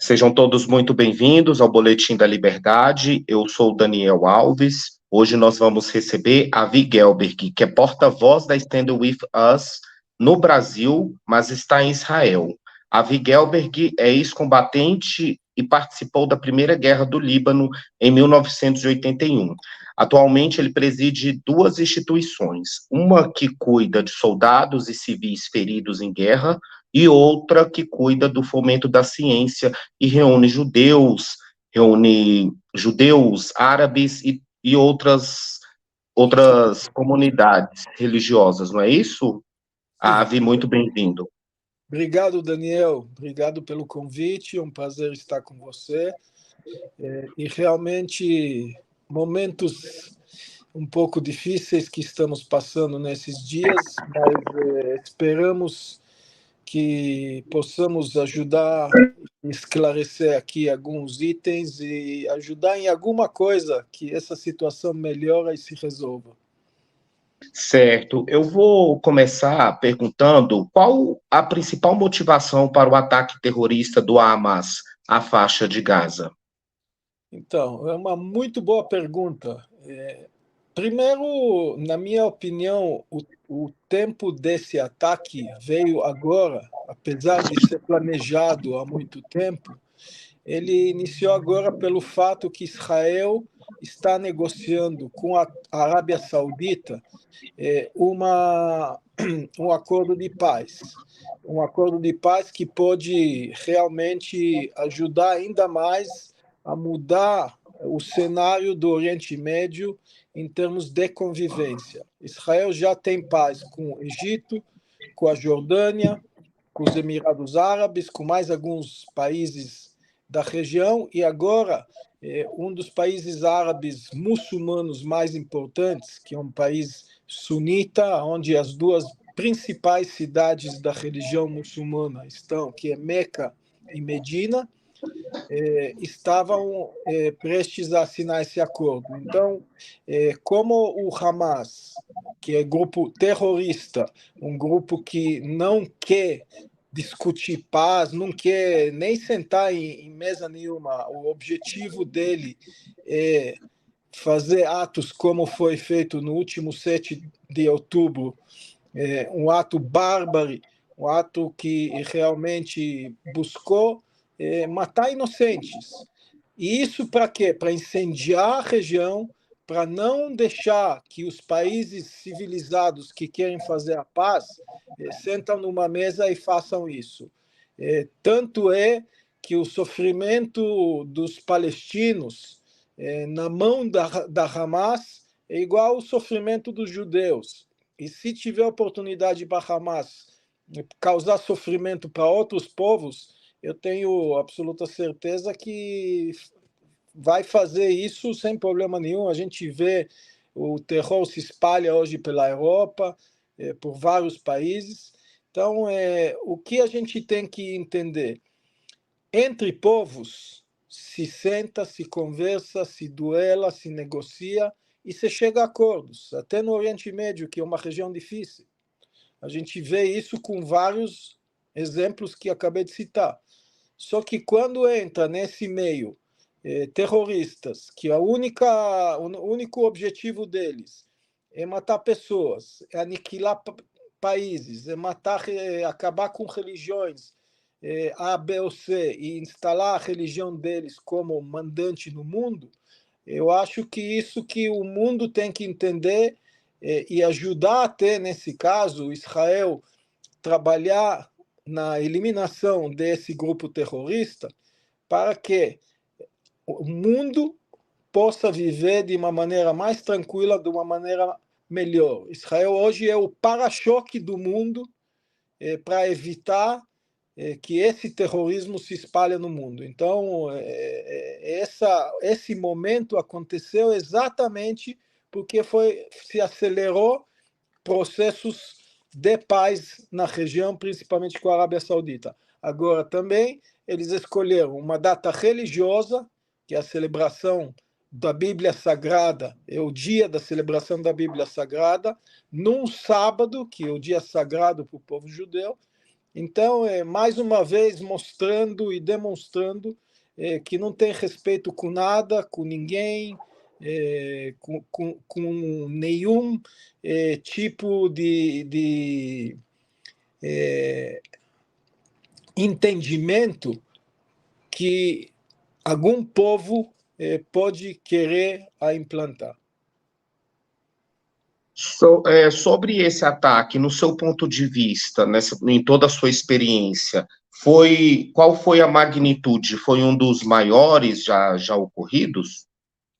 Sejam todos muito bem-vindos ao Boletim da Liberdade. Eu sou o Daniel Alves. Hoje nós vamos receber a Vi Gelberg, que é porta-voz da Stand With Us no Brasil, mas está em Israel. A Vi Gelberg é ex-combatente e participou da Primeira Guerra do Líbano em 1981. Atualmente, ele preside duas instituições, uma que cuida de soldados e civis feridos em guerra e outra que cuida do fomento da ciência e reúne judeus, árabes e outras comunidades religiosas, não é isso? Ave, muito bem-vindo. Obrigado, Daniel. Obrigado pelo convite. É um prazer estar com você. E realmente, momentos um pouco difíceis que estamos passando nesses dias, mas esperamos que possamos ajudar, esclarecer aqui alguns itens e ajudar em alguma coisa que essa situação melhore e se resolva. Certo, eu vou começar perguntando qual a principal motivação para o ataque terrorista do Hamas à faixa de Gaza. Então, é uma muito boa pergunta. Primeiro, na minha opinião, o tempo desse ataque veio agora, apesar de ser planejado há muito tempo. Ele iniciou agora pelo fato que Israel está negociando com a Arábia Saudita um acordo de paz. Um acordo de paz que pode realmente ajudar ainda mais a mudar o cenário do Oriente Médio em termos de convivência. Israel já tem paz com o Egito, com a Jordânia, com os Emirados Árabes, com mais alguns países da região, e agora um dos países árabes muçulmanos mais importantes, que é um país sunita, onde as duas principais cidades da religião muçulmana estão, que é Meca e Medina, estavam prestes a assinar esse acordo. Então, como o Hamas, que é grupo terrorista, um grupo que não quer discutir paz, não quer nem sentar em mesa nenhuma, o objetivo dele é fazer atos como foi feito no último 7 de outubro, um ato bárbaro, um ato que realmente buscou matar inocentes. E isso para quê? Para incendiar a região, para não deixar que os países civilizados que querem fazer a paz sentam numa mesa e façam isso. Tanto é que o sofrimento dos palestinos na mão da Hamas é igual ao sofrimento dos judeus. E se tiver oportunidade para Hamas causar sofrimento para outros povos, eu tenho absoluta certeza que vai fazer isso sem problema nenhum. A gente vê o terror se espalha hoje pela Europa, por vários países. Então, o que a gente tem que entender? Entre povos, se senta, se conversa, se duela, se negocia e se chega a acordos. Até no Oriente Médio, que é uma região difícil. A gente vê isso com vários exemplos que acabei de citar. Só que quando entra nesse meio terroristas, que o único objetivo deles é matar pessoas, é aniquilar países, é matar, acabar com religiões A, B ou C e instalar a religião deles como mandante no mundo, eu acho que isso que o mundo tem que entender e ajudar até, nesse caso, Israel trabalhar na eliminação desse grupo terrorista para que o mundo possa viver de uma maneira mais tranquila, de uma maneira melhor. Israel hoje é o para-choque do mundo para evitar que esse terrorismo se espalhe no mundo. Então, esse momento aconteceu exatamente porque se acelerou processos de paz na região, principalmente com a Arábia Saudita. Agora também eles escolheram uma data religiosa, que é a celebração da Bíblia Sagrada, é o dia da celebração da Bíblia Sagrada, num sábado, que é o dia sagrado para o povo judeu, Então, mais uma vez, mostrando e demonstrando que não tem respeito com nada, com ninguém, com nenhum tipo de entendimento que algum povo pode querer a implantar. Sobre esse ataque, no seu ponto de vista, em toda a sua experiência, qual foi a magnitude? Foi um dos maiores já ocorridos?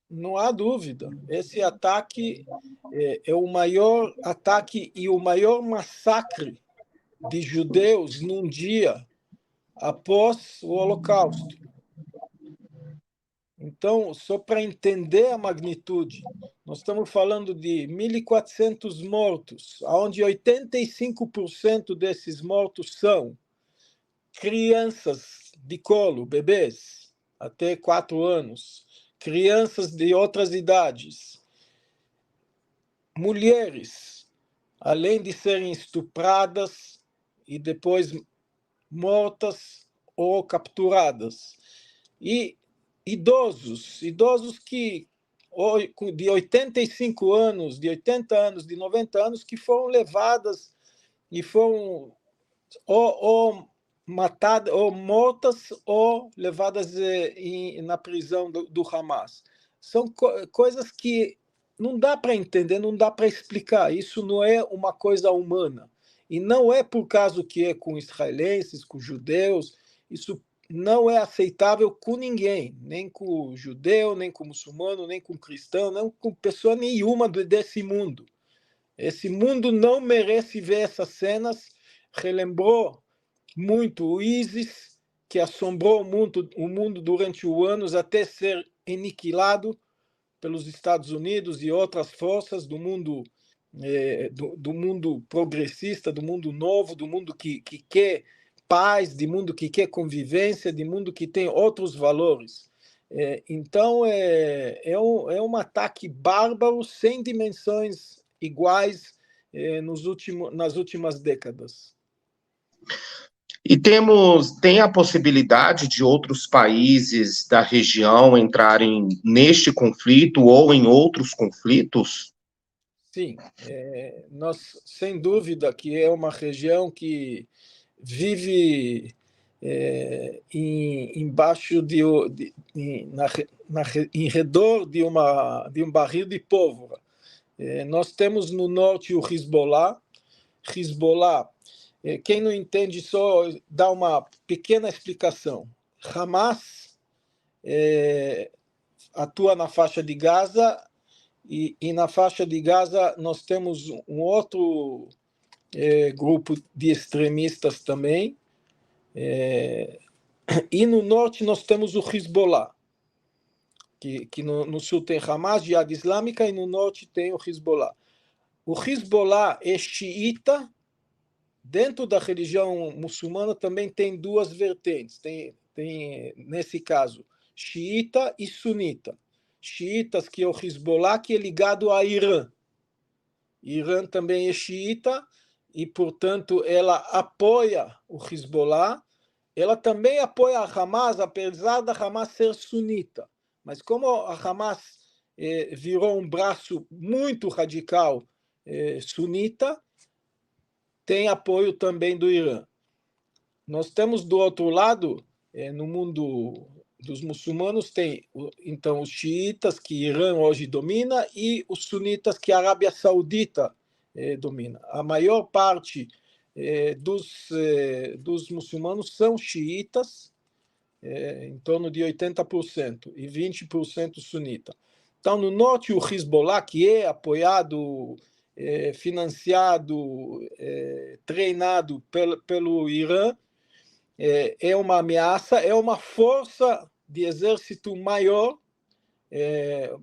Não há dúvida. Esse ataque é o maior ataque e o maior massacre de judeus num dia após o Holocausto. Então, só para entender a magnitude, nós estamos falando de 1.400 mortos, onde 85% desses mortos são crianças de colo, bebês, até 4 anos, crianças de outras idades, mulheres, além de serem estupradas e depois mortas ou capturadas, e idosos que de 85 anos, de 80 anos, de 90 anos, que foram levadas e foram ou matadas, ou mortas, ou levadas na prisão do Hamas. São coisas que não dá para entender, não dá para explicar. Isso não é uma coisa humana. E não é por causa que é com israelenses, com judeus. Isso não é aceitável com ninguém, nem com o judeu, nem com o muçulmano, nem com o cristão, nem com pessoa nenhuma desse mundo. Esse mundo não merece ver essas cenas. Relembrou muito o ISIS, que assombrou o mundo durante anos até ser aniquilado pelos Estados Unidos e outras forças do mundo do mundo progressista, do mundo novo, do mundo que quer paz, do mundo que quer convivência, do mundo que tem outros valores. Então, um ataque bárbaro sem dimensões iguais nas últimas décadas. E tem a possibilidade de outros países da região entrarem neste conflito ou em outros conflitos? Sim, nós, sem dúvida, que é uma região que vive embaixo em redor de um barril de pólvora. Nós temos no norte o Hezbollah. Hezbollah, quem não entende, só dá uma pequena explicação. Hamas atua na faixa de Gaza e na faixa de Gaza nós temos um outro grupo de extremistas também. E no norte nós temos o Hezbollah, que no sul tem Hamas, Jihad Islâmica, e no norte tem o Hezbollah. O Hezbollah é xiita. Dentro da religião muçulmana também tem duas vertentes. Tem nesse caso, xiita e sunita. Xiitas, que é o Hezbollah, que é ligado a Irã. Irã também é xiita e, portanto, ela apoia o Hezbollah. Ela também apoia a Hamas, apesar da Hamas ser sunita. Mas como a Hamas virou um braço muito radical sunita, tem apoio também do Irã. Nós temos do outro lado, no mundo dos muçulmanos, tem então os xiitas, que Irã hoje domina, e os sunitas, que a Arábia Saudita domina. A maior parte dos muçulmanos são xiitas, em torno de 80%, e 20% sunita. Então, no norte, o Hezbollah, que é apoiado, financiado, treinado pelo Irã, é uma ameaça, é uma força de exército maior.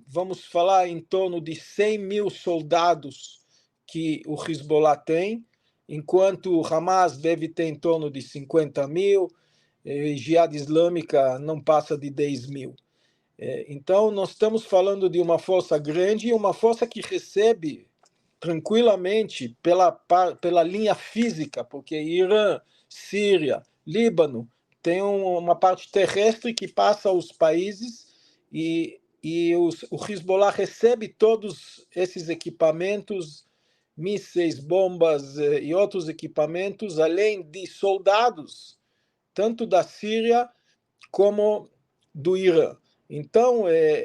Vamos falar em torno de 100 mil soldados que o Hezbollah tem, enquanto o Hamas deve ter em torno de 50 mil, Jihad Islâmica não passa de 10 mil. Então, nós estamos falando de uma força grande e uma força que recebe tranquilamente pela linha física, porque Irã, Síria, Líbano, tem uma parte terrestre que passa aos países e o Hezbollah recebe todos esses equipamentos, mísseis, bombas e outros equipamentos, além de soldados, tanto da Síria como do Irã. Então,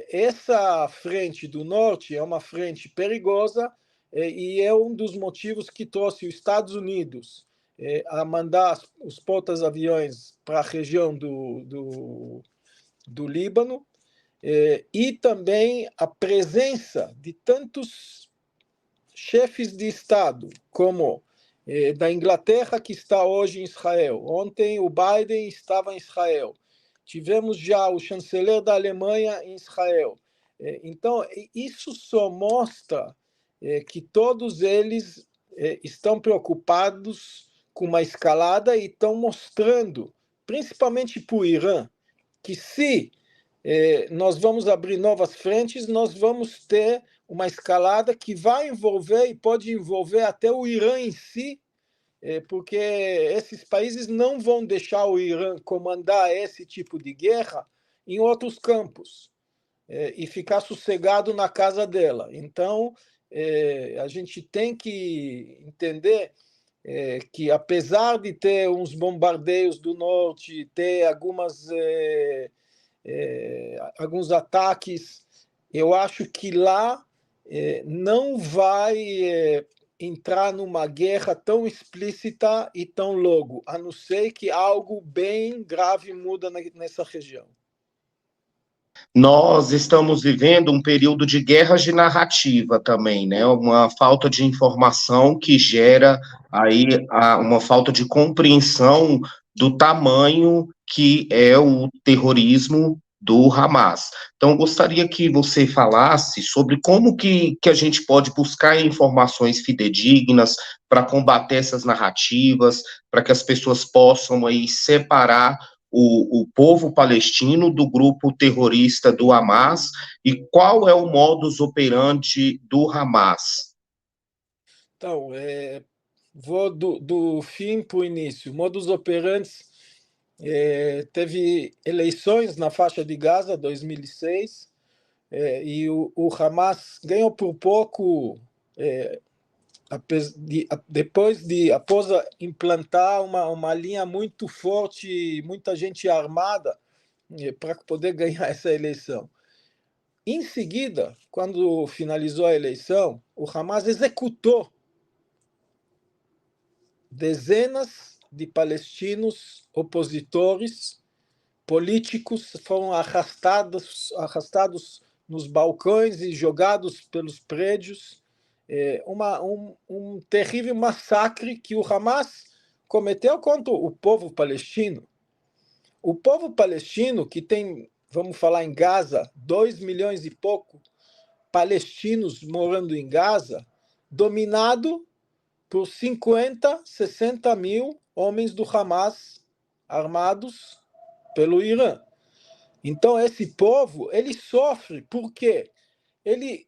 essa frente do norte é uma frente perigosa e é um dos motivos que trouxe os Estados Unidos a mandar os portas-aviões para a região do Líbano e também a presença de tantos chefes de Estado, como da Inglaterra, que está hoje em Israel. Ontem o Biden estava em Israel. Tivemos já o chanceler da Alemanha em Israel. Então, isso só mostra que todos eles estão preocupados com uma escalada e estão mostrando, principalmente para o Irã, que se nós vamos abrir novas frentes, nós vamos ter uma escalada que vai envolver e pode envolver até o Irã em si, porque esses países não vão deixar o Irã comandar esse tipo de guerra em outros campos e ficar sossegado na casa dela. Então, a gente tem que entender que, apesar de ter uns bombardeios do norte, ter alguns ataques, eu acho que lá não vai entrar numa guerra tão explícita e tão logo, a não ser que algo bem grave muda nessa região. Nós estamos vivendo um período de guerras de narrativa também, né? Uma falta de informação que gera aí uma falta de compreensão do tamanho que é o terrorismo do Hamas. Então, gostaria que você falasse sobre como que a gente pode buscar informações fidedignas para combater essas narrativas, para que as pessoas possam aí separar o povo palestino do grupo terrorista do Hamas e qual é o modus operandi do Hamas? Então, vou do fim para o início. Modus operandi teve eleições na faixa de Gaza, 2006, e o Hamas ganhou por pouco, após implantar uma linha muito forte, muita gente armada, para poder ganhar essa eleição. Em seguida, quando finalizou a eleição, o Hamas executou dezenas de palestinos opositores políticos, foram arrastados nos balcões e jogados pelos prédios. Um terrível massacre que o Hamas cometeu contra o povo palestino. O povo palestino, que tem, vamos falar em Gaza, 2 milhões e pouco palestinos morando em Gaza, dominado por 50, 60 mil homens do Hamas armados pelo Irã. Então, esse povo, ele sofre porque ele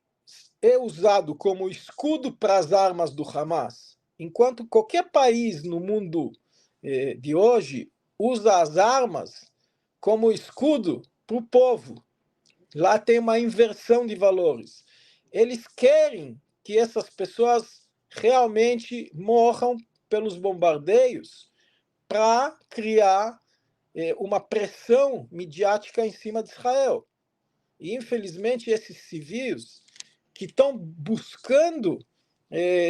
é usado como escudo para as armas do Hamas, enquanto qualquer país no mundo de hoje usa as armas como escudo para o povo. Lá tem uma inversão de valores. Eles querem que essas pessoas realmente morram pelos bombardeios para criar uma pressão midiática em cima de Israel. E, infelizmente, esses civis que estão buscando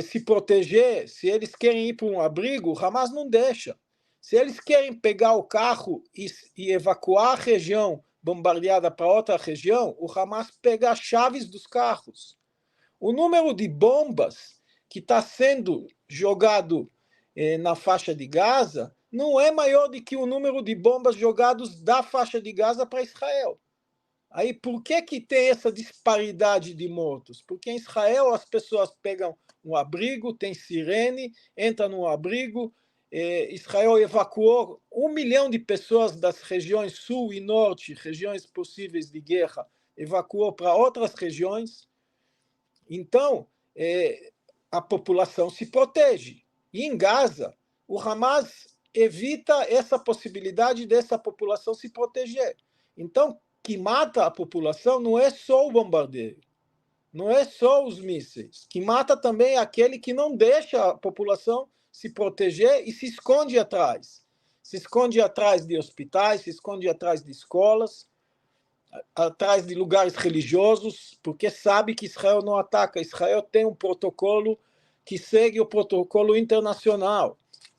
se proteger, se eles querem ir para um abrigo, o Hamas não deixa. Se eles querem pegar o carro e evacuar a região bombardeada para outra região, o Hamas pega as chaves dos carros. O número de bombas que está sendo jogado na faixa de Gaza não é maior do que o número de bombas jogados da faixa de Gaza para Israel. Aí, por que tem essa disparidade de mortos? Porque em Israel as pessoas pegam um abrigo, tem sirene, entra no abrigo. Israel evacuou 1 milhão de pessoas das regiões sul e norte, regiões possíveis de guerra, evacuou para outras regiões. Então, a população se protege. E em Gaza, o Hamas evita essa possibilidade dessa população se proteger. Então, que mata a população não é só o bombardeio, não é só os mísseis, que mata também aquele que não deixa a população se proteger e se esconde atrás. Se esconde atrás de hospitais, se esconde atrás de escolas, atrás de lugares religiosos, porque sabe que Israel não ataca. Israel tem um protocolo que segue o protocolo internacional.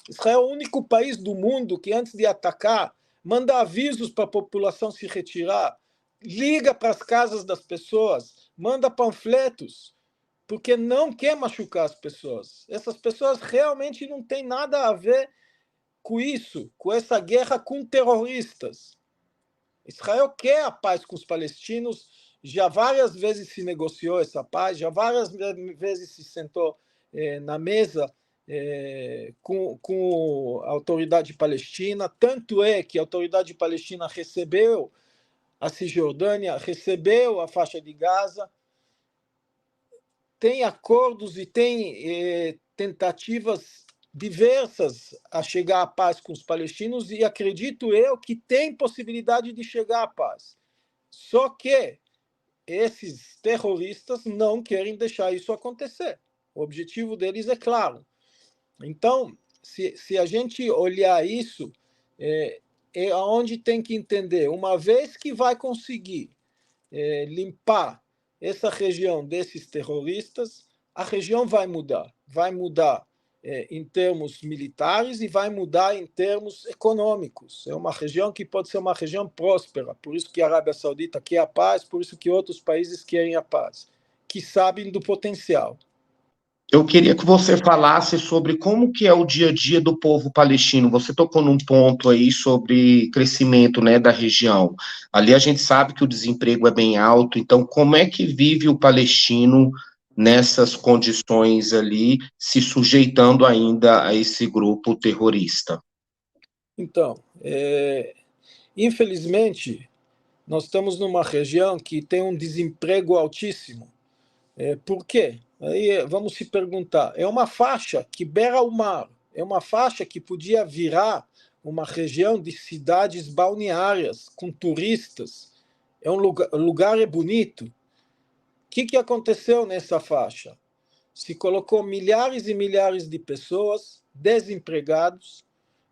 Israel é o único país do mundo que, antes de atacar, manda avisos para a população se retirar, liga para as casas das pessoas, manda panfletos, porque não quer machucar as pessoas. Essas pessoas realmente não têm nada a ver com isso, com essa guerra com terroristas. Israel quer a paz com os palestinos, já várias vezes se negociou essa paz, já várias vezes se sentou na mesa com a autoridade palestina, tanto é que a autoridade palestina recebeu a Cisjordânia, recebeu a faixa de Gaza, tem acordos e tem tentativas diversas a chegar à paz com os palestinos e acredito eu que tem possibilidade de chegar à paz. Só que esses terroristas não querem deixar isso acontecer. O objetivo deles é claro. Então, se a gente olhar isso, é onde tem que entender. Uma vez que vai conseguir limpar essa região desses terroristas, a região vai mudar. Vai mudar em termos militares e vai mudar em termos econômicos. É uma região que pode ser uma região próspera, por isso que a Arábia Saudita quer a paz, por isso que outros países querem a paz, que sabem do potencial. Eu queria que você falasse sobre como que é o dia a dia do povo palestino. Você tocou num ponto aí sobre crescimento, né, da região. Ali a gente sabe que o desemprego é bem alto, então como é que vive o palestino nessas condições ali, se sujeitando ainda a esse grupo terrorista? Então, infelizmente, nós estamos numa região que tem um desemprego altíssimo. Por quê? Aí vamos se perguntar. É uma faixa que beira o mar, é uma faixa que podia virar uma região de cidades balneárias com turistas. É o lugar é bonito. O que aconteceu nessa faixa? Se colocou milhares e milhares de pessoas desempregados,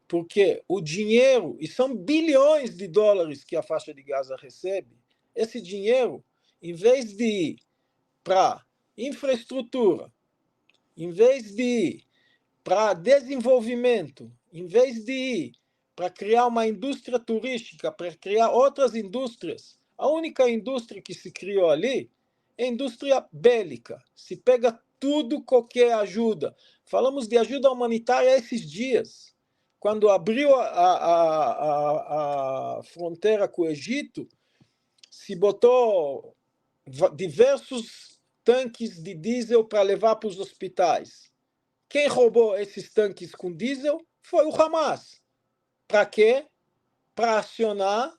porque o dinheiro, e são bilhões de dólares que a faixa de Gaza recebe, esse dinheiro, em vez de ir para infraestrutura, em vez de ir para desenvolvimento, em vez de ir para criar uma indústria turística, para criar outras indústrias, a única indústria que se criou ali é a indústria bélica. Se pega tudo, qualquer ajuda. Falamos de ajuda humanitária esses dias. Quando abriu a fronteira com o Egito, se botou diversos tanques de diesel para levar para os hospitais. Quem roubou esses tanques com diesel foi o Hamas. Para quê? Para acionar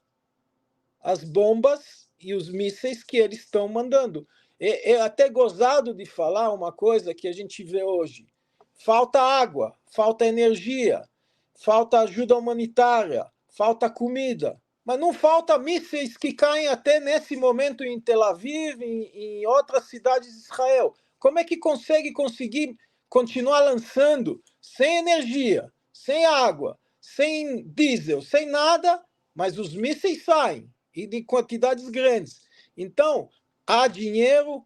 as bombas e os mísseis que eles estão mandando. É até gozado de falar uma coisa que a gente vê hoje. Falta água, falta energia, falta ajuda humanitária, falta comida. Mas não falta mísseis que caem até nesse momento em Tel Aviv, em outras cidades de Israel. Como é que conseguir continuar lançando sem energia, sem água, sem diesel, sem nada, mas os mísseis saem e de quantidades grandes. Então, há dinheiro,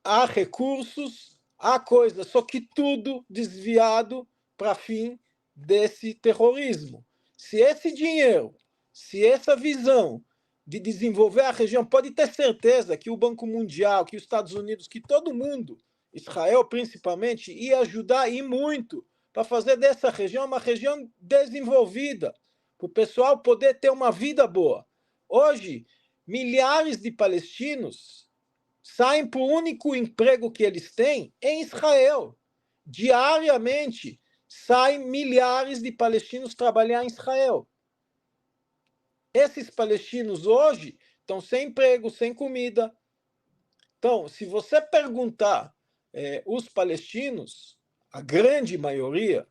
há recursos, há coisas, só que tudo desviado para fim desse terrorismo. Se esse dinheiro, se essa visão de desenvolver a região, pode ter certeza que o Banco Mundial, que os Estados Unidos, que todo mundo, Israel principalmente, ia ajudar e muito para fazer dessa região uma região desenvolvida, para o pessoal poder ter uma vida boa. Hoje, milhares de palestinos saem para o único emprego que eles têm em Israel. Diariamente, saem milhares de palestinos trabalhar em Israel. Esses palestinos hoje estão sem emprego, sem comida. Então, se você perguntar os palestinos, a grande maioria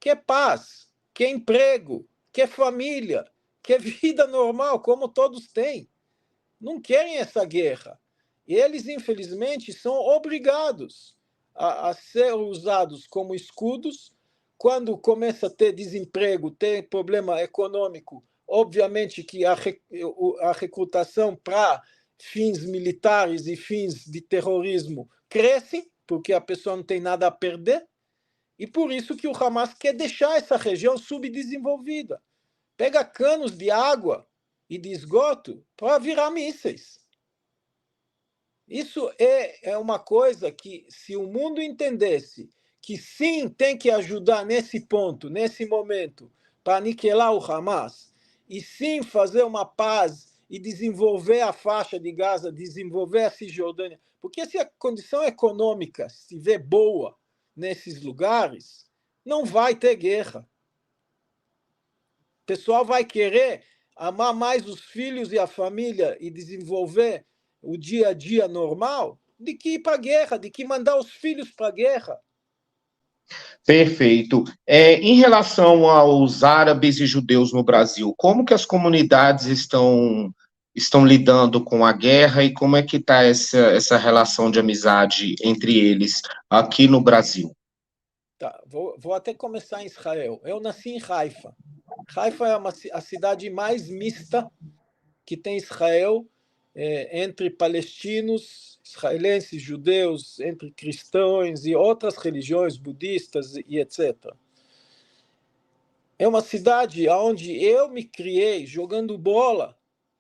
quer paz, quer emprego, quer família, quer vida normal, como todos têm. Não querem essa guerra. Eles, infelizmente, são obrigados a ser usados como escudos quando começa a ter desemprego, ter problema econômico. Obviamente que a recrutação para fins militares e fins de terrorismo cresce, porque a pessoa não tem nada a perder, e por isso que o Hamas quer deixar essa região subdesenvolvida. Pega canos de água e de esgoto para virar mísseis. Isso é uma coisa que, se o mundo entendesse que sim, tem que ajudar nesse ponto, nesse momento, para aniquilar o Hamas, e sim fazer uma paz e desenvolver a faixa de Gaza, desenvolver a Cisjordânia, porque se a condição econômica estiver boa nesses lugares, não vai ter guerra. O pessoal vai querer amar mais os filhos e a família e desenvolver o dia a dia normal de que ir para a guerra, de que mandar os filhos para a guerra. Perfeito. Em relação aos árabes e judeus no Brasil, como que as comunidades estão lidando com a guerra e como é que está essa relação de amizade entre eles aqui no Brasil? Tá, vou até começar em Israel. Eu nasci em Haifa. Haifa é a cidade mais mista que tem Israel, entre palestinos, israelenses, judeus, entre cristãos e outras religiões, budistas e etc. É uma cidade onde eu me criei jogando bola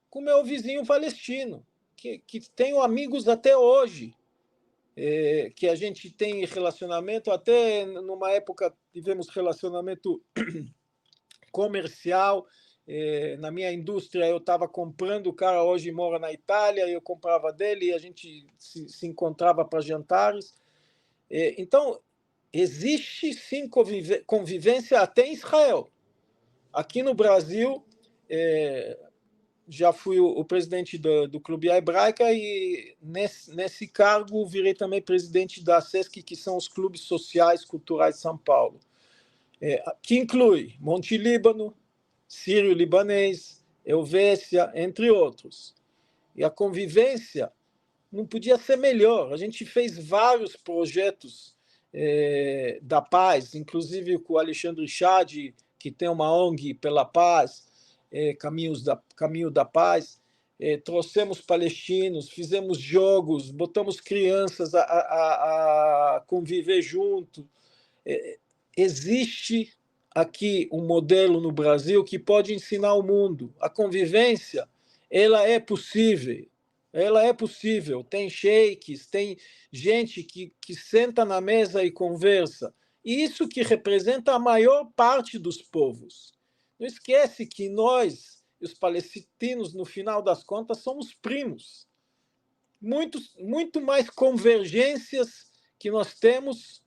com meu vizinho palestino, que tenho amigos até hoje, que a gente tem relacionamento, até numa época tivemos relacionamento comercial. Na minha indústria eu estava comprando, o cara hoje mora na Itália, eu comprava dele e a gente se encontrava para jantares. Então, existe sim convivência até em Israel. Aqui no Brasil, já fui o presidente do Clube Hebraica e nesse cargo virei também presidente da SESC, que são os clubes sociais culturais de São Paulo, que inclui Monte Líbano, Sírio-Libanês, Helvécia, entre outros. E a convivência não podia ser melhor. A gente fez vários projetos da paz, inclusive com o Alexandre Chad, que tem uma ONG pela paz, Caminho da Paz. Trouxemos palestinos, fizemos jogos, botamos crianças a conviver junto. Existe aqui um modelo no Brasil que pode ensinar ao mundo. A convivência, ela é possível. Ela é possível. Tem sheiks, tem gente que senta na mesa e conversa. E isso que representa a maior parte dos povos. Não esquece que nós, os palestinos, no final das contas, somos primos. Muito mais convergências que nós temos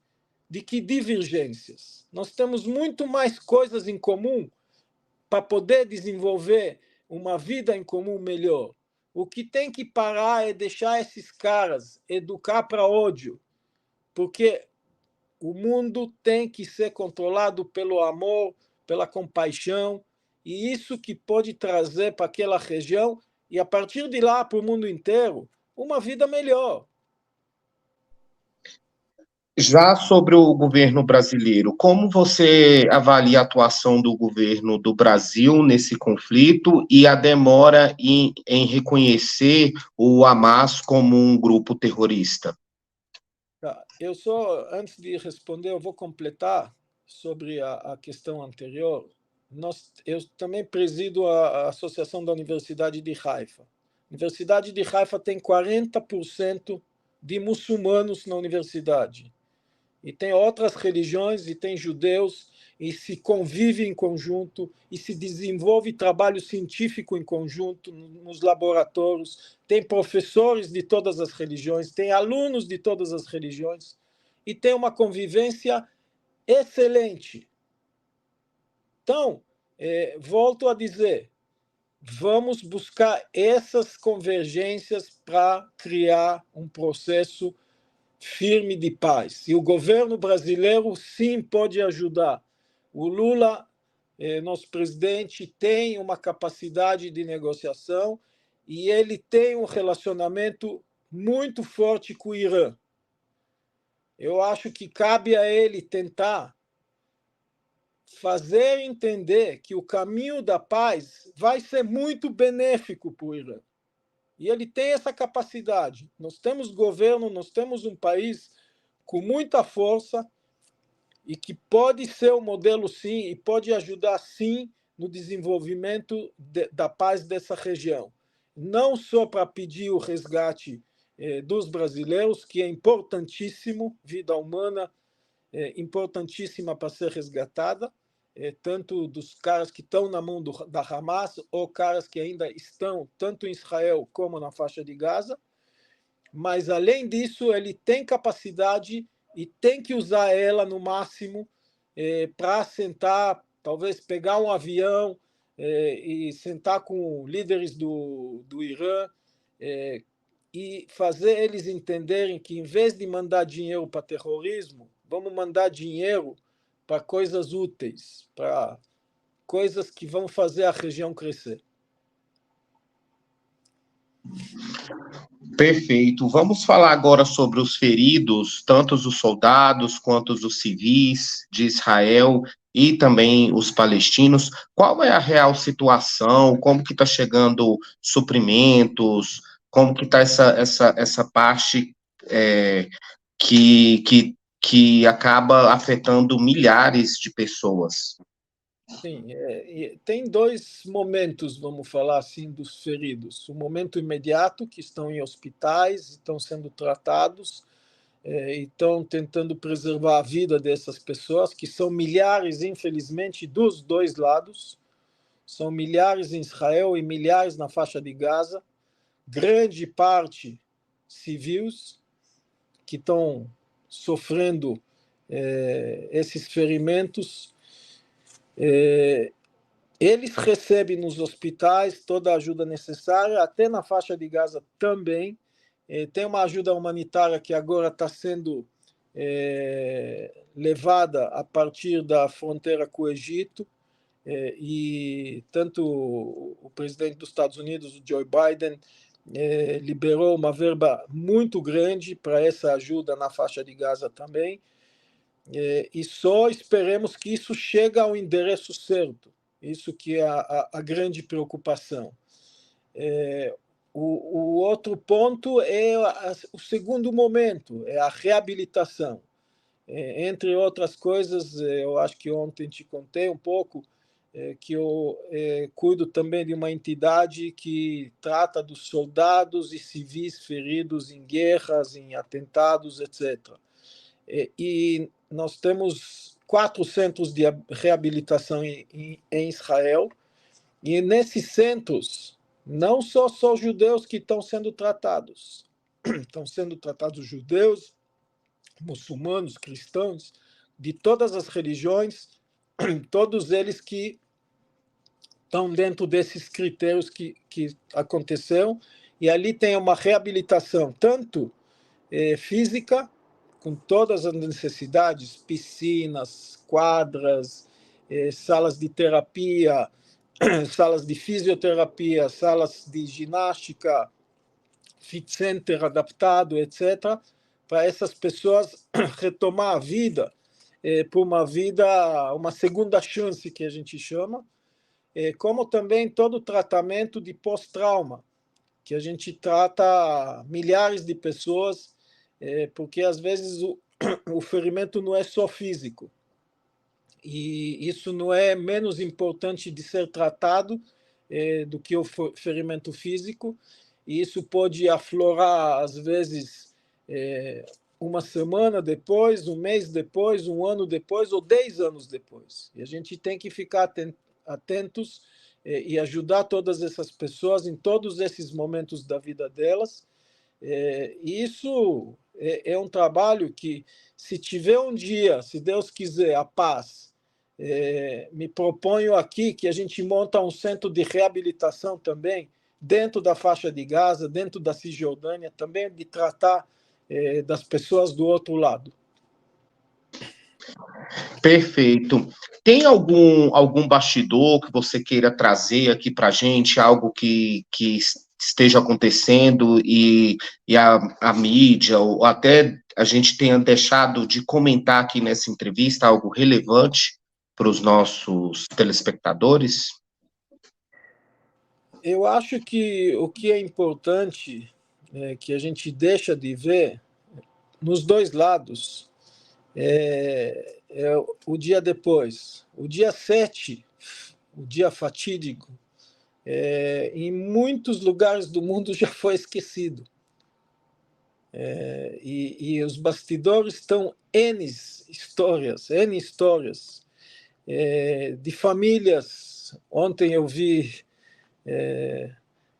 de que divergências. Nós temos muito mais coisas em comum para poder desenvolver uma vida em comum melhor. O que tem que parar é deixar esses caras educar para ódio, porque o mundo tem que ser controlado pelo amor, pela compaixão, e isso que pode trazer para aquela região e, a partir de lá, para o mundo inteiro, uma vida melhor. Já sobre o governo brasileiro, como você avalia a atuação do governo do Brasil nesse conflito e a demora em reconhecer o Hamas como um grupo terrorista? Antes de responder, eu vou completar sobre a questão anterior. Eu também presido a Associação da Universidade de Haifa. A Universidade de Haifa tem 40% de muçulmanos na universidade. E tem outras religiões, e tem judeus, e se convive em conjunto, e se desenvolve trabalho científico em conjunto nos laboratórios, tem professores de todas as religiões, tem alunos de todas as religiões, e tem uma convivência excelente. Então, volto a dizer, vamos buscar essas convergências para criar um processo firme de paz. E o governo brasileiro, sim, pode ajudar. O Lula, nosso presidente, tem uma capacidade de negociação e ele tem um relacionamento muito forte com o Irã. Eu acho que cabe a ele tentar fazer entender que o caminho da paz vai ser muito benéfico para o Irã. E ele tem essa capacidade. Nós temos governo, nós temos um país com muita força e que pode ser um modelo, sim, e pode ajudar, sim, no desenvolvimento da paz dessa região. Não só para pedir o resgate dos brasileiros, que é importantíssimo, vida humana importantíssima para ser resgatada, tanto dos caras que estão na mão da Hamas ou caras que ainda estão tanto em Israel como na faixa de Gaza, mas além disso ele tem capacidade e tem que usar ela no máximo para sentar, talvez pegar um avião e sentar com líderes do Irã e fazer eles entenderem que, em vez de mandar dinheiro para terrorismo, vamos mandar dinheiro para coisas úteis, para coisas que vão fazer a região crescer. Perfeito. Vamos falar agora sobre os feridos, tanto os soldados quanto os civis de Israel e também os palestinos. Qual é a real situação? Como que está chegando suprimentos? Como que está essa parte que acaba afetando milhares de pessoas? Sim, tem dois momentos, vamos falar assim, dos feridos. O momento imediato, que estão em hospitais, estão sendo tratados, e estão tentando preservar a vida dessas pessoas, que são milhares, infelizmente, dos dois lados. São milhares em Israel e milhares na faixa de Gaza, grande parte civis que estão sofrendo esses ferimentos. Eles recebem nos hospitais toda a ajuda necessária, até na faixa de Gaza também. Tem uma ajuda humanitária que agora está sendo levada a partir da fronteira com o Egito, e tanto o presidente dos Estados Unidos, o Joe Biden, liberou uma verba muito grande para essa ajuda na faixa de Gaza também, e só esperemos que isso chegue ao endereço certo. Isso que é a grande preocupação. O outro ponto é o segundo momento, é a reabilitação. Entre outras coisas, eu acho que ontem te contei um pouco, que eu cuido também de uma entidade que trata dos soldados e civis feridos em guerras, em atentados, etc. E nós temos 4 centros de reabilitação em Israel, e nesses centros não só judeus que estão sendo tratados judeus, muçulmanos, cristãos, de todas as religiões, todos eles que estão dentro desses critérios que aconteceram, e ali tem uma reabilitação, tanto física, com todas as necessidades, piscinas, quadras, salas de terapia, salas de fisioterapia, salas de ginástica, fit center adaptado, etc., para essas pessoas retomar a vida, por uma segunda chance, que a gente chama, como também todo o tratamento de pós-trauma, que a gente trata milhares de pessoas, porque às vezes o ferimento não é só físico, e isso não é menos importante de ser tratado do que o ferimento físico, e isso pode aflorar, às vezes, uma semana depois, um mês depois, um ano depois ou 10 anos depois. E a gente tem que ficar atentos e ajudar todas essas pessoas em todos esses momentos da vida delas. E isso é um trabalho que, se tiver um dia, se Deus quiser, a paz, me proponho aqui que a gente monta um centro de reabilitação também, dentro da faixa de Gaza, dentro da Cisjordânia, também de tratar das pessoas do outro lado. Perfeito. Tem algum bastidor que você queira trazer aqui para a gente, algo que esteja acontecendo e a mídia, ou até a gente tenha deixado de comentar aqui nessa entrevista, algo relevante para os nossos telespectadores? Eu acho que o que é importante é que a gente deixa de ver nos dois lados é o dia depois. O dia 7, o dia fatídico, em muitos lugares do mundo já foi esquecido. E os bastidores estão N histórias, de famílias. Ontem eu vi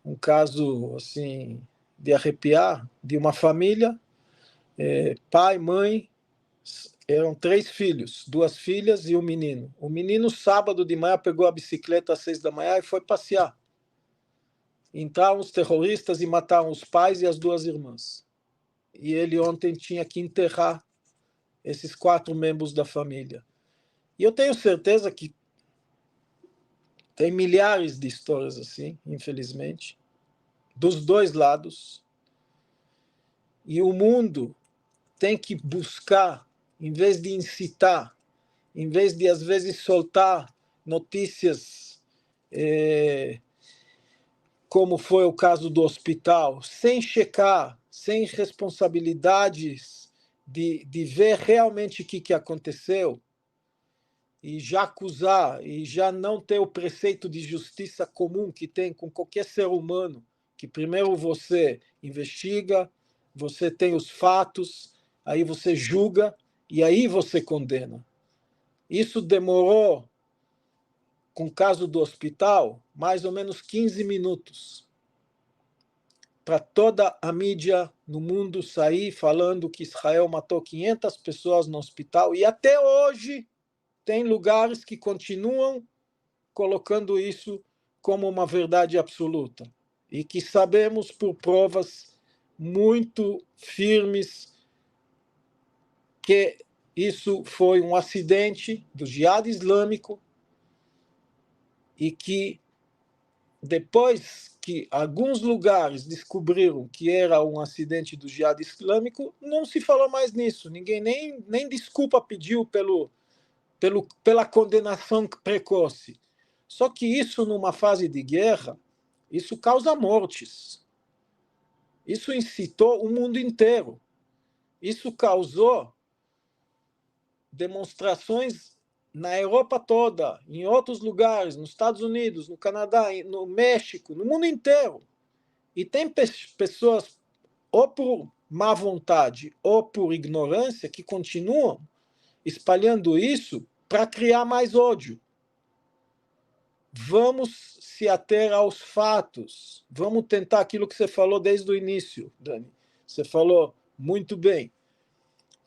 um caso assim de arrepiar, de uma família, pai, mãe, eram 3 filhos, 2 filhas e um menino. O menino, sábado de manhã, pegou a bicicleta às 6 da manhã e foi passear. Entraram os terroristas e mataram os pais e as 2 irmãs. E ele ontem tinha que enterrar esses 4 membros da família. E eu tenho certeza que tem milhares de histórias assim, infelizmente, dos dois lados. E o mundo tem que buscar, em vez de incitar, em vez de, às vezes, soltar notícias, como foi o caso do hospital, sem checar, sem responsabilidades de ver realmente o que aconteceu, e já acusar, e já não ter o preceito de justiça comum que tem com qualquer ser humano, que primeiro você investiga, você tem os fatos, aí você julga, e aí você condena. Isso demorou, com o caso do hospital, mais ou menos 15 minutos para toda a mídia no mundo sair falando que Israel matou 500 pessoas no hospital, e até hoje tem lugares que continuam colocando isso como uma verdade absoluta, e que sabemos por provas muito firmes que isso foi um acidente do Jihad Islâmico, e que depois que alguns lugares descobriram que era um acidente do Jihad Islâmico, não se falou mais nisso. Ninguém nem desculpa pediu pela condenação precoce. Só que isso, numa fase de guerra, isso causa mortes. Isso incitou o mundo inteiro. Isso causou demonstrações na Europa toda, em outros lugares, nos Estados Unidos, no Canadá, no México, no mundo inteiro. E tem pessoas, ou por má vontade, ou por ignorância, que continuam espalhando isso para criar mais ódio. Vamos se ater aos fatos. Vamos tentar aquilo que você falou desde o início, Dani. Você falou muito bem.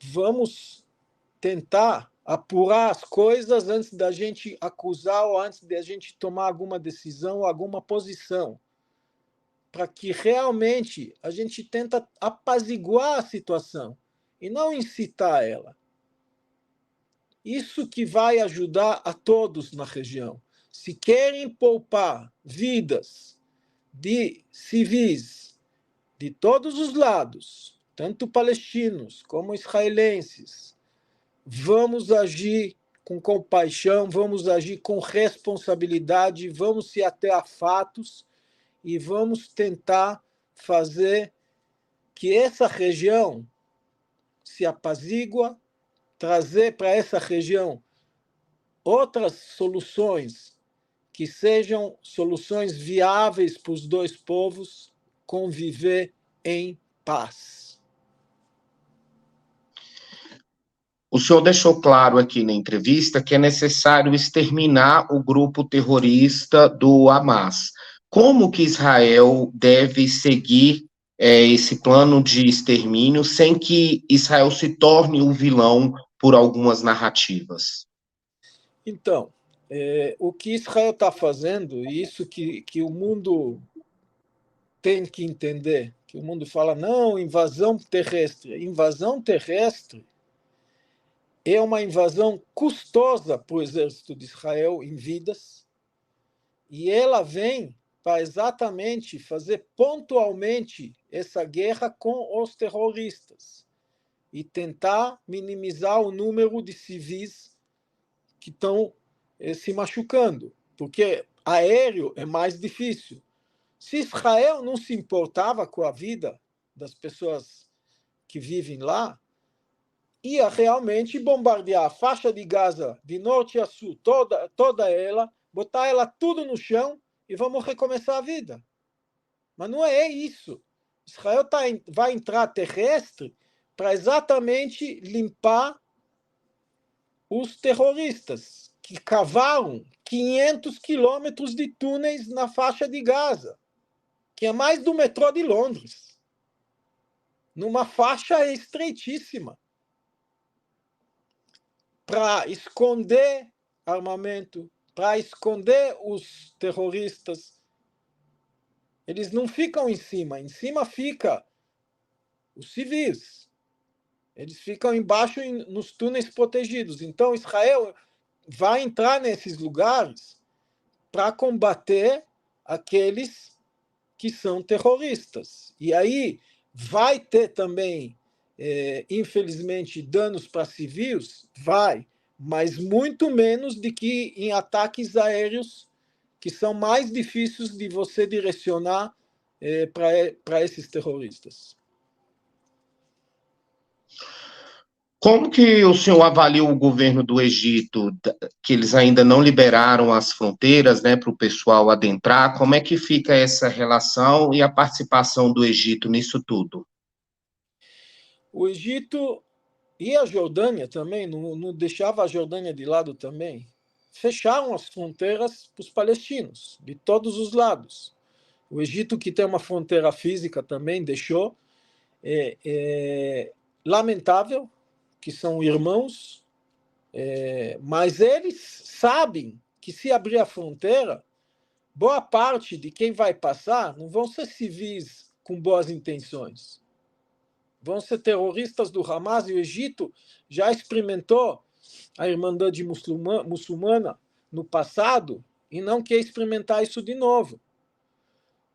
Vamos tentar apurar as coisas antes da gente acusar ou antes da gente tomar alguma decisão ou alguma posição, para que realmente a gente tenta apaziguar a situação e não incitar ela. Isso que vai ajudar a todos na região. Se querem poupar vidas de civis de todos os lados, tanto palestinos como israelenses, vamos agir com compaixão, vamos agir com responsabilidade, vamos se ater a fatos e vamos tentar fazer que essa região se apazigua, trazer para essa região outras soluções que sejam soluções viáveis para os dois povos conviver em paz. O senhor deixou claro aqui na entrevista que é necessário exterminar o grupo terrorista do Hamas. Como que Israel deve seguir esse plano de extermínio sem que Israel se torne o vilão por algumas narrativas? Então, o que Israel está fazendo, e isso que o mundo tem que entender, que o mundo fala, não, invasão terrestre. Invasão terrestre é uma invasão custosa para o exército de Israel em vidas, e ela vem para exatamente fazer pontualmente essa guerra com os terroristas e tentar minimizar o número de civis que estão se machucando, porque aéreo é mais difícil. Se Israel não se importava com a vida das pessoas que vivem lá, ia realmente bombardear a faixa de Gaza de norte a sul, toda ela, botar ela tudo no chão e vamos recomeçar a vida. Mas não é isso. Israel vai entrar terrestre para exatamente limpar os terroristas que cavaram 500 quilômetros de túneis na faixa de Gaza, que é mais do metrô de Londres, numa faixa estreitíssima, para esconder armamento, para esconder os terroristas. Eles não ficam em cima fica os civis. Eles ficam embaixo nos túneis protegidos. Então Israel vai entrar nesses lugares para combater aqueles que são terroristas. E aí vai ter também, infelizmente, danos para civis? Vai, mas muito menos do que em ataques aéreos, que são mais difíceis de você direcionar para esses terroristas. Como que o senhor avalia o governo do Egito, que eles ainda não liberaram as fronteiras, né, para o pessoal adentrar? Como é que fica essa relação e a participação do Egito nisso tudo? O Egito e a Jordânia também, não deixava a Jordânia de lado também, fecharam as fronteiras para os palestinos, de todos os lados. O Egito, que tem uma fronteira física também, deixou. É lamentável, que são irmãos, mas eles sabem que se abrir a fronteira, boa parte de quem vai passar não vão ser civis com boas intenções. Vão ser terroristas do Hamas, e o Egito já experimentou a Irmandade muçulmana no passado e não quer experimentar isso de novo.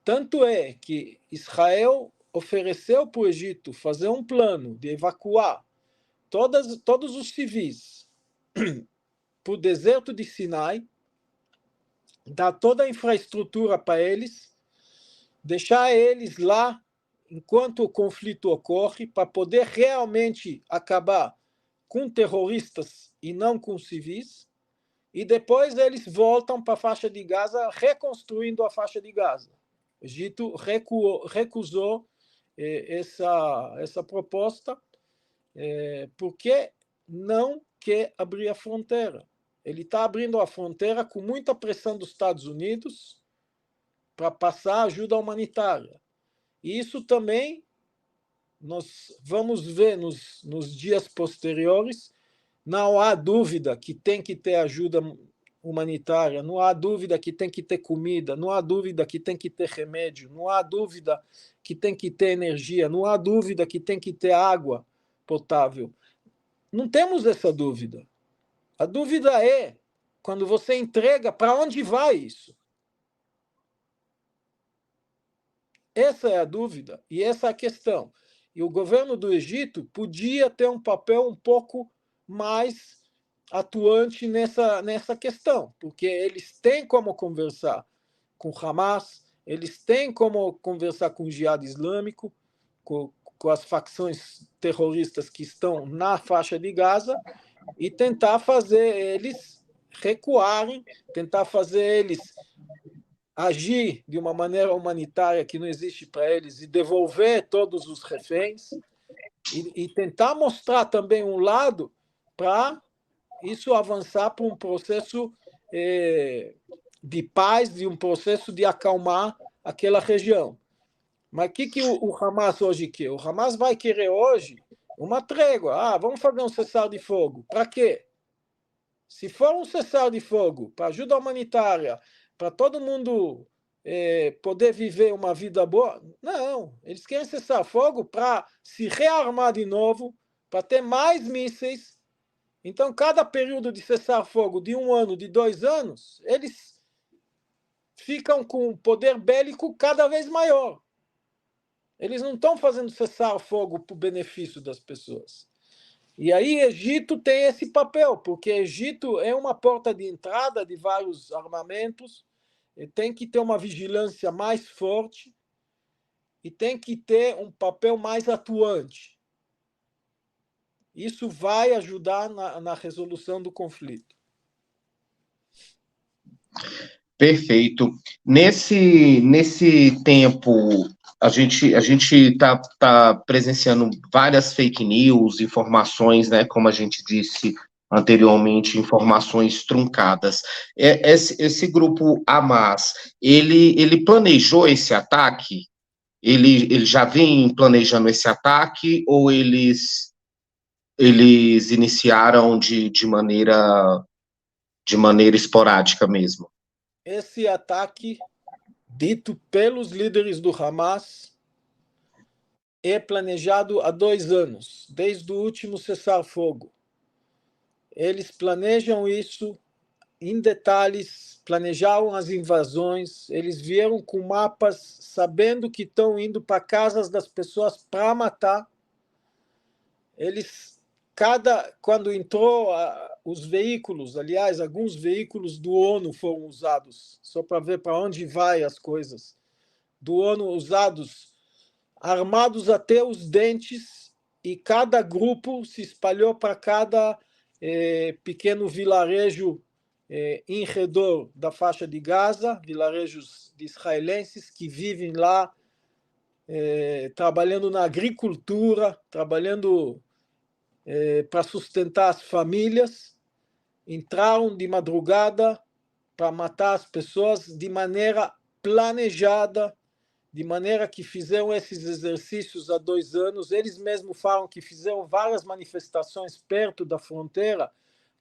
Tanto é que Israel ofereceu para o Egito fazer um plano de evacuar todos os civis para o deserto de Sinai, dar toda a infraestrutura para eles, deixar eles lá enquanto o conflito ocorre, para poder realmente acabar com terroristas e não com civis, e depois eles voltam para a faixa de Gaza, reconstruindo a faixa de Gaza. O Egito recusou essa proposta porque não quer abrir a fronteira. Ele está abrindo a fronteira com muita pressão dos Estados Unidos para passar ajuda humanitária. E isso também nós vamos ver nos dias posteriores. Não há dúvida que tem que ter ajuda humanitária, não há dúvida que tem que ter comida, não há dúvida que tem que ter remédio, não há dúvida que tem que ter energia, não há dúvida que tem que ter água potável. Não temos essa dúvida. A dúvida é quando você entrega, para onde vai isso? Essa é a dúvida e essa é a questão. E o governo do Egito podia ter um papel um pouco mais atuante nessa questão, porque eles têm como conversar com o Hamas, eles têm como conversar com o Jihad Islâmico, com as facções terroristas que estão na faixa de Gaza, e tentar fazer eles recuarem, tentar fazer eles agir de uma maneira humanitária que não existe para eles e devolver todos os reféns e tentar mostrar também um lado para isso avançar para um processo de paz, de um processo de acalmar aquela região. Mas o que o Hamas hoje quer? O Hamas vai querer hoje uma trégua. Vamos fazer um cessar-de-fogo. Para quê? Se for um cessar-de-fogo para ajuda humanitária, para todo mundo poder viver uma vida boa, não. Eles querem cessar fogo para se rearmar de novo, para ter mais mísseis Então, cada período de cessar-fogo de 1 ano, de 2 anos, eles ficam com um poder bélico cada vez maior. Eles não estão fazendo cessar-fogo para o benefício das pessoas. E aí Egito tem esse papel, porque Egito é uma porta de entrada de vários armamentos, e tem que ter uma vigilância mais forte e tem que ter um papel mais atuante. Isso vai ajudar na resolução do conflito. Perfeito. Nesse tempo, a gente está presenciando várias fake news, informações, né, como a gente disse anteriormente, informações truncadas. Esse grupo Hamas, ele planejou esse ataque? Ele já vem planejando esse ataque ou eles iniciaram de maneira esporádica mesmo? Esse ataque, dito pelos líderes do Hamas, é planejado há 2 anos, desde o último cessar-fogo. Eles planejam isso em detalhes, planejaram as invasões, eles vieram com mapas sabendo que estão indo para casas das pessoas para matar. Eles, quando entrou os veículos, aliás, alguns veículos do ONU foram usados, só para ver para onde vai as coisas, do ONU usados, armados até os dentes, e cada grupo se espalhou para cada pequeno vilarejo em redor da faixa de Gaza, vilarejos de israelenses que vivem lá, trabalhando na agricultura, trabalhando para sustentar as famílias, entraram de madrugada para matar as pessoas de maneira planejada, de maneira que fizeram esses exercícios há 2 anos. Eles mesmos falam que fizeram várias manifestações perto da fronteira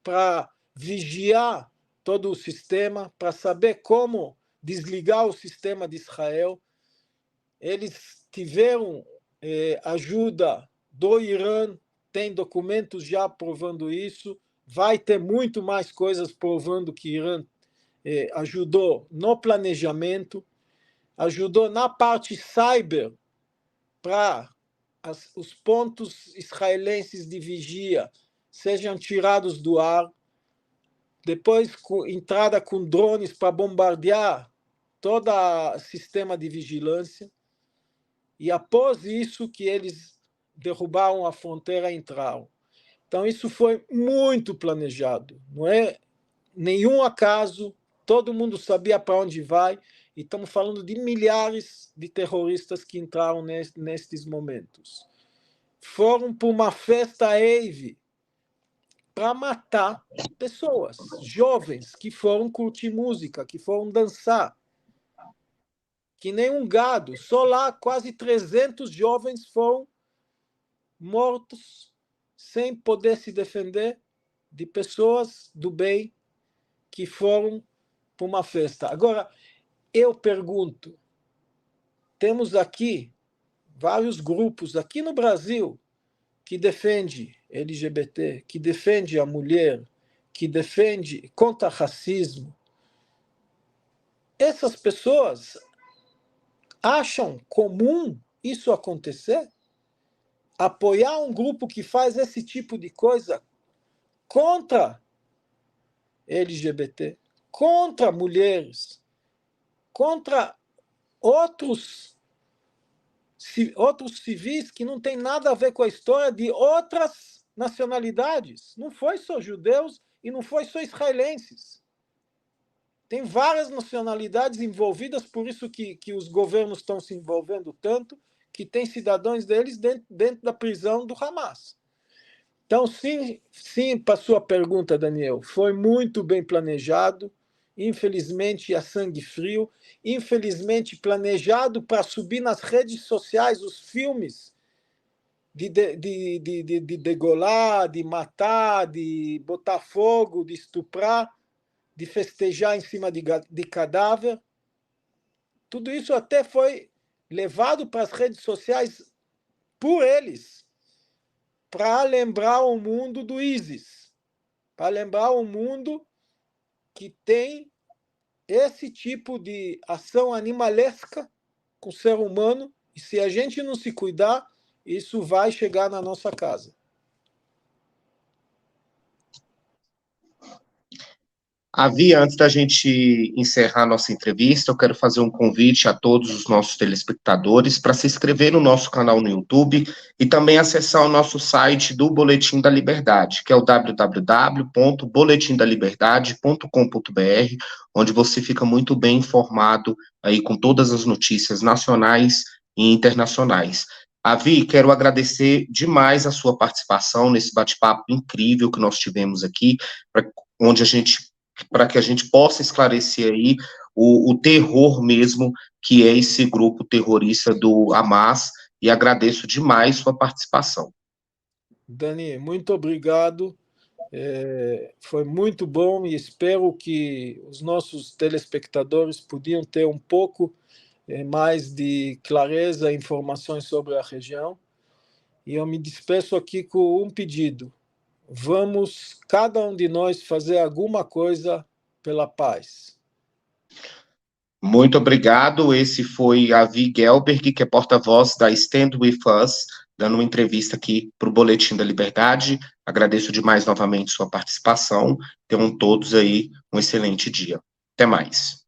para vigiar todo o sistema, para saber como desligar o sistema de Israel. Eles tiveram ajuda do Irã, tem documentos já provando isso, vai ter muito mais coisas provando que Irã ajudou no planejamento, ajudou na parte cyber para os pontos israelenses de vigia sejam tirados do ar, depois entrada com drones para bombardear todo o sistema de vigilância, e após isso que eles derrubaram a fronteira e entraram. Então isso foi muito planejado, não é nenhum acaso, todo mundo sabia para onde vai, e estamos falando de milhares de terroristas que entraram nestes momentos. Foram para uma festa rave para matar pessoas, jovens que foram curtir música, que foram dançar, que nem um gado. Só lá quase 300 jovens foram mortos sem poder se defender de pessoas do bem que foram para uma festa. Agora, eu pergunto, temos aqui vários grupos aqui no Brasil que defende LGBT, que defende a mulher, que defende contra racismo. Essas pessoas acham comum isso acontecer? Apoiar um grupo que faz esse tipo de coisa contra LGBT, contra mulheres, contra outros civis que não tem nada a ver com a história de outras nacionalidades. Não foi só judeus e não foi só israelenses. Tem várias nacionalidades envolvidas, por isso que os governos estão se envolvendo tanto, que tem cidadãos deles dentro da prisão do Hamas. Então, sim, para a sua pergunta, Daniel, foi muito bem planejado, infelizmente a sangue frio, infelizmente planejado para subir nas redes sociais os filmes de degolar, de matar, de botar fogo, de estuprar, de festejar em cima de cadáver. Tudo isso até foi levado para as redes sociais por eles, para lembrar o mundo do ISIS. para lembrar o mundo que tem esse tipo de ação animalesca com o ser humano, e se a gente não se cuidar, isso vai chegar na nossa casa. Avi, antes da gente encerrar nossa entrevista, eu quero fazer um convite a todos os nossos telespectadores para se inscrever no nosso canal no YouTube e também acessar o nosso site do Boletim da Liberdade, que é o www.boletindaliberdade.com.br, onde você fica muito bem informado aí com todas as notícias nacionais e internacionais. Avi, quero agradecer demais a sua participação nesse bate-papo incrível que nós tivemos aqui, onde a gente para que a gente possa esclarecer aí o terror mesmo que é esse grupo terrorista do Hamas, e agradeço demais sua participação. Dani, muito obrigado. Foi muito bom e espero que os nossos telespectadores podiam ter um pouco mais de clareza e informações sobre a região. E eu me despeço aqui com um pedido. Vamos, cada um de nós, fazer alguma coisa pela paz. Muito obrigado. Esse foi Avi Gelberg, que é porta-voz da Stand With Us, dando uma entrevista aqui para o Boletim da Liberdade. Agradeço demais novamente sua participação. Tenham todos aí um excelente dia. Até mais.